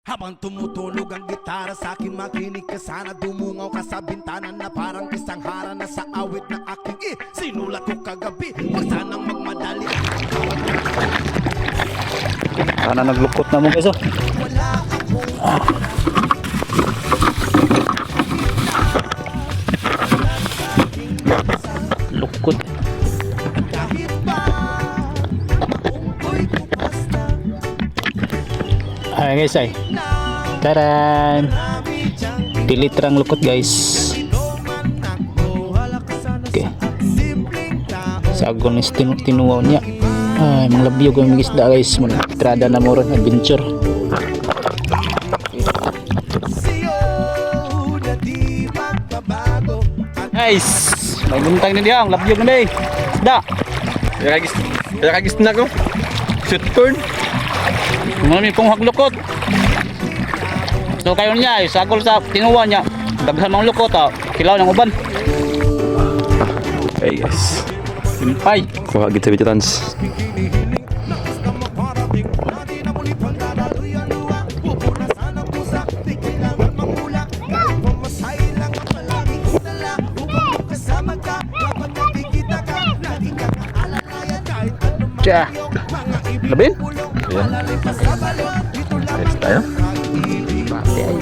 Habang tumutunog ang gitara sa akin, makinig ka sana. Dumungaw ka sa bintana na parang isang harana sa awit na aking sinulat ko kagabi. Huwag sanang magmadali. Sana naglukot na mo guys oh. Lukot. Ayan guys ay. Taran. Delete rang lukot guys. Okay. Sagol ni tinuwaw niya. Ay, mga labyo ko yung isda guys. Mga trada na mo ron. Adventure. Guys, may buntang na diyan. Labyo na ba eh. Isda. Kaya kagis na ko. Shoot turn. Marami pong haglukot. So kayo niya, sagol sa tinuwa niya. Daghan mga lukot, kilaw ng uban. Hey guys. Simpay. Kuha kita bitans. Tja. Labin? Ayan. Ayos tayo. Pati ay.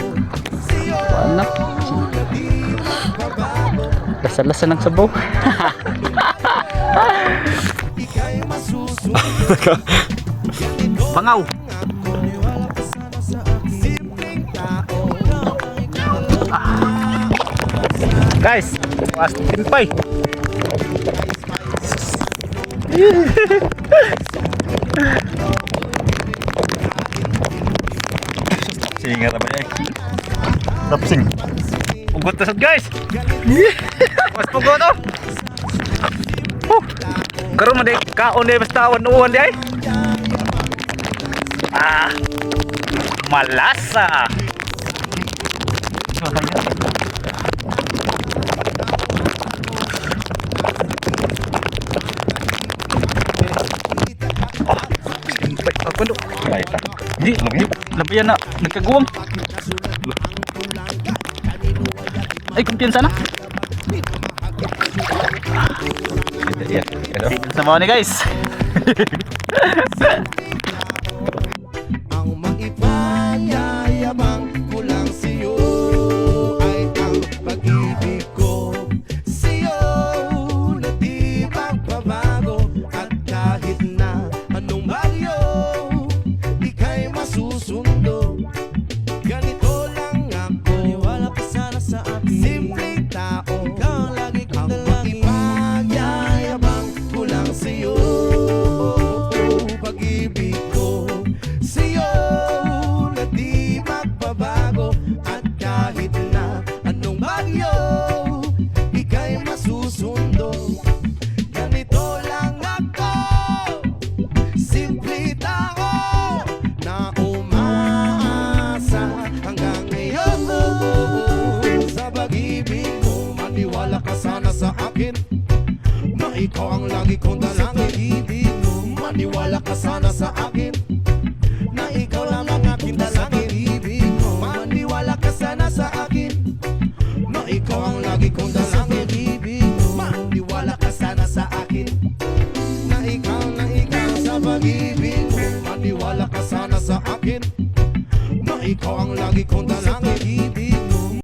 Anak. Lasa-lasa ng sabaw. Pangaw. Guys, bukas timpay. Singa naman eh. Tapsing. Ugot na sad guys. Mas pugot oh. Karon man day kaon day basta uwan day. Malasa. Ano? Di, labayan na, nagkaguwang. Ay, kumpiyansa na. Sa mga ni guys. Ang maipanyayabang ko lang sa'yo ay ang pag-ibig ko sa'yo na di magbabago. At kahit na anong bagyo, ika'y masusundo. Ganito lang ako, wala ka sana sa akin. Simpleng tao, ikaw lagi kong dalangin. Ang maipanyayabang ko lang sa'yo, pag-ibig ko sa'yo na di magbabago. At kahit na anong bagyo, ika'y masusundo. Ganito lang ako, simple tao na umaasa hanggang ngayon. Sa pag-ibig mo, maniwala ka sana sa akin na ikaw ang lagi kong dalangin. Ibig mo, maniwala ka sana sa akin na ikaw lang ang aking dalangin. Ibig mo, maniwala ka sana sa akin na ikaw ang lagi kong dalangin. Ibig mo, maniwala ka sana sa akin na ikaw sa pag-ibig mo, maniwala ka sana sa akin na ikaw ang lagi kong dalangin.